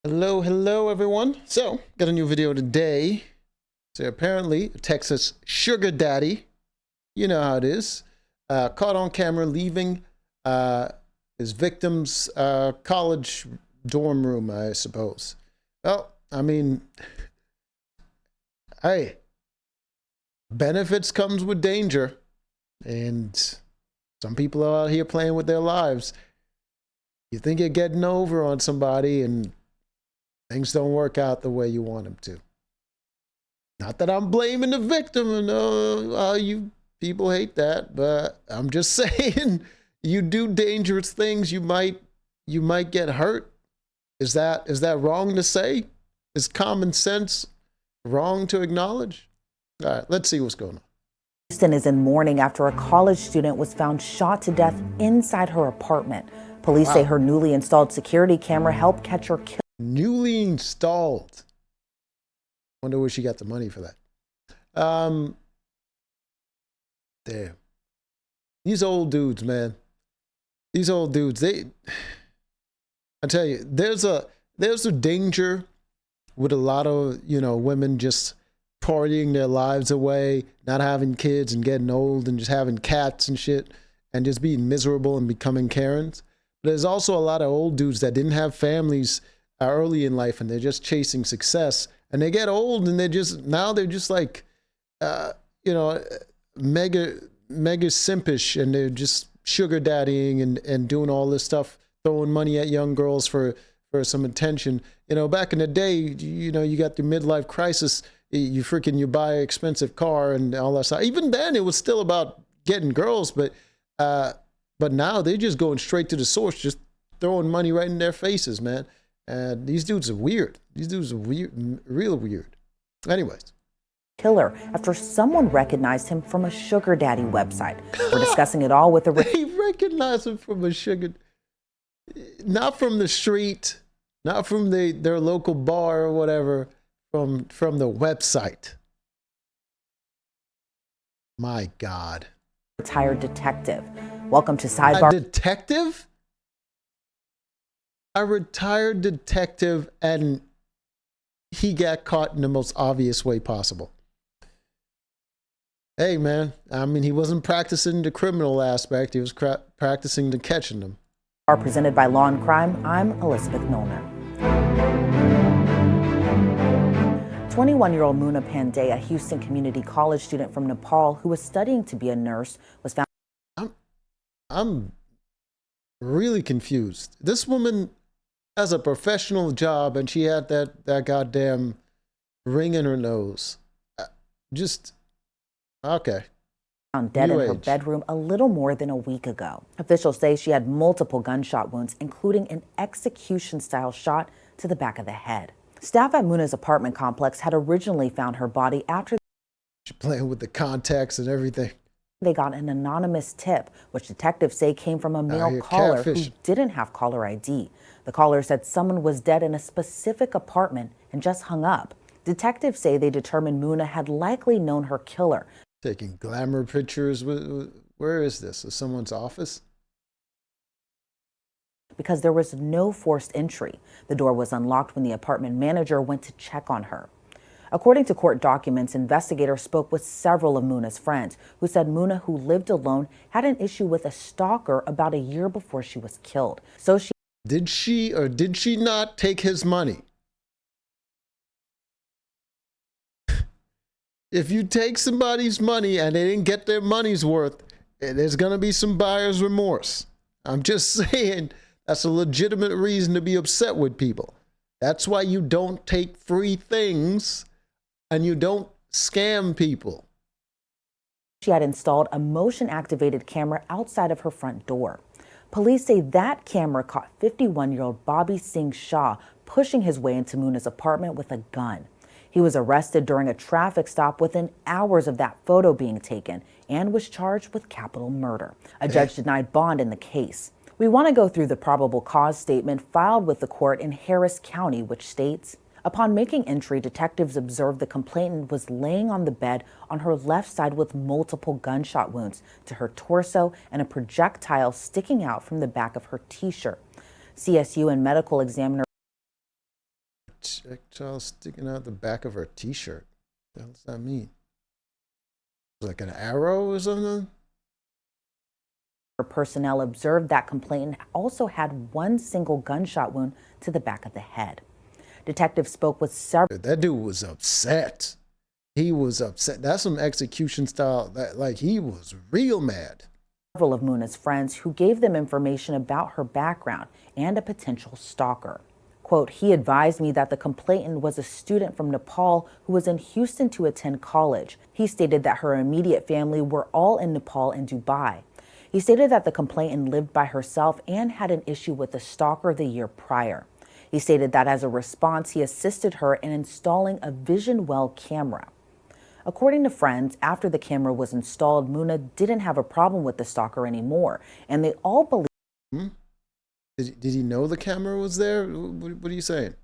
Hello everyone. So, got a new video today. So apparently, Texas sugar daddy, you know how it is, caught on camera leaving his victim's college dorm room, I suppose. Well, I mean, hey, benefits comes with danger, and some people are out here playing with their lives. You think you're getting over on somebody, and things don't work out the way you want them to. Not that I'm blaming the victim, and you people hate that, but I'm just saying, you do dangerous things, you might get hurt. Is that wrong to say? Is common sense wrong to acknowledge? All right, let's see what's going on. Houston is in mourning after a college student was found shot to death inside her apartment. Police say her newly installed security camera helped catch her killer. Newly installed. Wonder where she got the money for that. Damn. These old dudes, man. These old dudes, I tell you, there's a danger with a lot of, women just partying their lives away, not having kids and getting old and just having cats and shit and just being miserable and becoming Karens. But there's also a lot of old dudes that didn't have families early in life and they're just chasing success, and they get old and they're just like, mega simpish, and they're just sugar daddying and doing all this stuff, throwing money at young girls for some attention. Back in the day, you got the midlife crisis, you buy an expensive car and all that stuff. Even then, it was still about getting girls, but now they're just going straight to the source, just throwing money right in their faces, man. These dudes are weird. These dudes are weird, real weird. Anyways. Killer after someone recognized him from a sugar daddy website. We're discussing it all with a... They recognize him from a sugar... Not from the street, not from their local bar or whatever, from the website. My God. Retired detective. Welcome to Sidebar. A detective? A retired detective, and he got caught in the most obvious way possible. Hey, man, I mean, he wasn't practicing the criminal aspect. He was practicing the catching them. Presented by Law and Crime, I'm Elizabeth Milner. 21-year-old Muna Pandey, a Houston Community College student from Nepal who was studying to be a nurse, was found... I'm really confused. This woman has a professional job, and she had that goddamn ring in her nose. Okay. Found dead in her bedroom a little more than a week ago. Officials say she had multiple gunshot wounds, including an execution-style shot to the back of the head. Staff at Muna's apartment complex had originally found her body after... She's playing with the contacts and everything. They got an anonymous tip, which detectives say came from a male caller who didn't have caller ID. The caller said someone was dead in a specific apartment and just hung up. Detectives say they determined Muna had likely known her killer. Taking glamour pictures. Where is this? Is someone's office? Because there was no forced entry. The door was unlocked when the apartment manager went to check on her. According to court documents, investigators spoke with several of Muna's friends who said Muna, who lived alone, had an issue with a stalker about a year before she was killed. So she... Did she or did she not take his money? If you take somebody's money and they didn't get their money's worth, there's going to be some buyer's remorse. I'm just saying, that's a legitimate reason to be upset with people. That's why you don't take free things and you don't scam people. She had installed a motion-activated camera outside of her front door. Police say that camera caught 51-year-old Bobby Singh Shah pushing his way into Muna's apartment with a gun. He was arrested during a traffic stop within hours of that photo being taken and was charged with capital murder. A judge denied bond in the case. We want to go through the probable cause statement filed with the court in Harris County, which states, upon making entry, detectives observed the complainant was laying on the bed on her left side with multiple gunshot wounds to her torso and a projectile sticking out from the back of her t-shirt. CSU and medical examiner Projectile sticking out the back of her t-shirt. What the hell does that mean? Like an arrow or something? Personnel observed that complainant also had one single gunshot wound to the back of the head. Detectives spoke with several. That dude was upset. He was upset. That's some execution style. Like, he was real mad. Several of Muna's friends who gave them information about her background and a potential stalker. Quote, he advised me that the complainant was a student from Nepal who was in Houston to attend college. He stated that her immediate family were all in Nepal and Dubai. He stated that the complainant lived by herself and had an issue with the stalker the year prior. He stated that as a response, he assisted her in installing a Vision Well camera. According to friends, after the camera was installed, Muna didn't have a problem with the stalker anymore, and they all believe. Did he know the camera was there? What are you saying?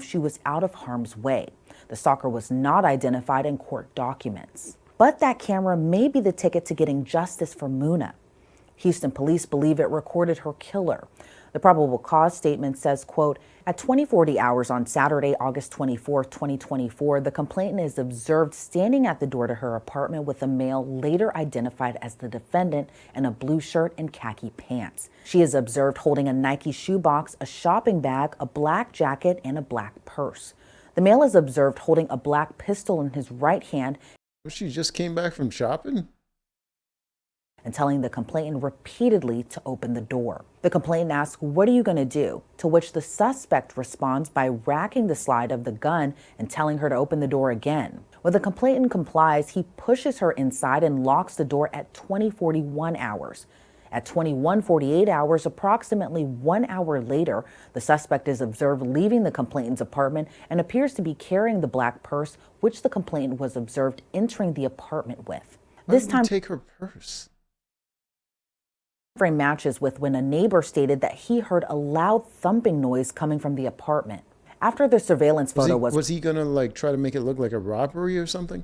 She was out of harm's way. The stalker was not identified in court documents. But that camera may be the ticket to getting justice for Muna. Houston police believe it recorded her killer. The probable cause statement says, quote, at 20:40 hours on Saturday, August 24, 2024, the complainant is observed standing at the door to her apartment with a male later identified as the defendant in a blue shirt and khaki pants. She is observed holding a Nike shoebox, a shopping bag, a black jacket, and a black purse. The male is observed holding a black pistol in his right hand. She just came back from shopping? And telling the complainant repeatedly to open the door. The complainant asks, what are you going to do? To which the suspect responds by racking the slide of the gun and telling her to open the door again. When the complainant complies, he pushes her inside and locks the door at 20:41 hours. At 21:48 hours, approximately 1 hour later, the suspect is observed leaving the complainant's apartment and appears to be carrying the black purse, which the complainant was observed entering the apartment with. This time, take her purse. Frame matches with when a neighbor stated that he heard a loud thumping noise coming from the apartment. After the surveillance photo was he gonna like try to make it look like a robbery or something?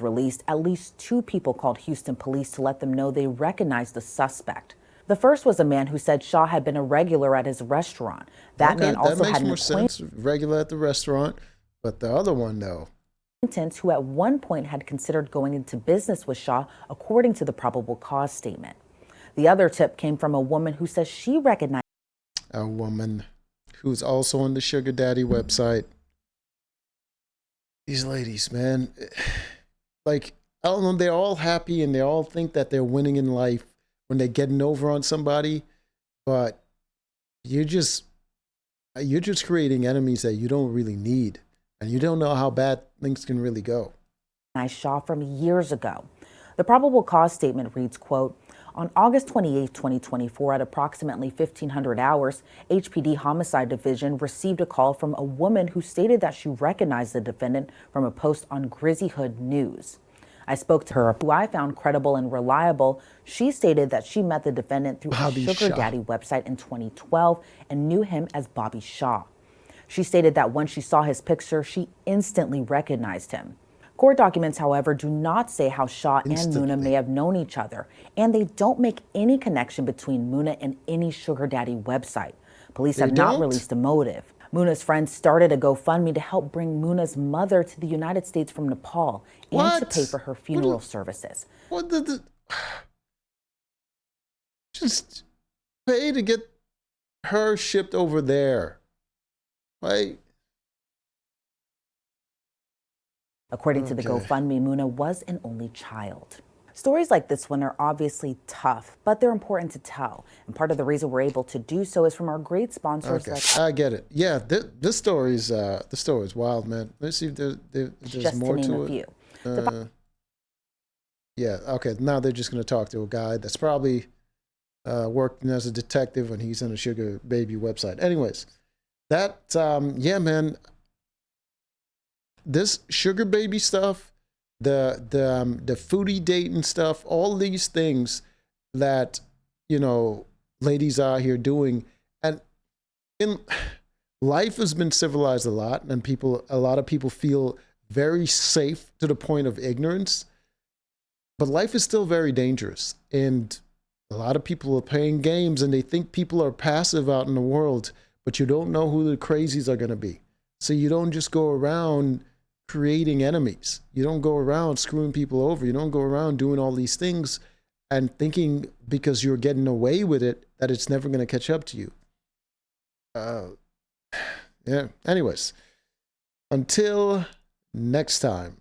Released, at least 2 people called Houston police to let them know they recognized the suspect. The first was a man who said Shaw had been a regular at his restaurant. That man also had an acquaintance, regular at the restaurant, but the other one though, who at one point had considered going into business with Shaw, according to the probable cause statement. The other tip came from a woman who says she recognized a woman who's also on the Sugar Daddy website. These ladies, man, like, I don't know, they're all happy and they all think that they're winning in life when they're getting over on somebody, but you're just creating enemies that you don't really need, and you don't know how bad things can really go. Shaw from years ago. The probable cause statement reads, quote, on August 28, 2024, at approximately 1500 hours, HPD Homicide Division received a call from a woman who stated that she recognized the defendant from a post on Grizzly Hood News. I spoke to her, who I found credible and reliable. She stated that she met the defendant through a Sugar Daddy website in 2012 and knew him as Bobby Shaw. She stated that when she saw his picture, she instantly recognized him. Court documents, however, do not say how Shaw and Muna may have known each other, and they don't make any connection between Muna and any Sugar Daddy website. Police have not released a motive. Muna's friends started a GoFundMe to help bring Muna's mother to the United States from Nepal and to pay for her funeral services. What did just pay to get her shipped over there, right? According to the GoFundMe, Muna was an only child. Stories like this one are obviously tough, but they're important to tell. And part of the reason we're able to do so is from our great sponsors. Okay, I get it. Yeah, this story is wild, man. Let's see if there's more to it. Yeah, okay. Now they're just going to talk to a guy that's probably working as a detective and he's on a Sugar Baby website. Anyways, yeah, man. This Sugar Baby stuff, the foodie dating stuff, all these things that, you know, ladies out here doing, and life has been civilized a lot, and a lot of people feel very safe to the point of ignorance, but life is still very dangerous, and a lot of people are playing games and they think people are passive out in the world, but you don't know who the crazies are going to be. So you don't just go around creating enemies. You don't go around screwing people over. You don't go around doing all these things and thinking because you're getting away with it that it's never going to catch up to you. Yeah. Anyways, until next time.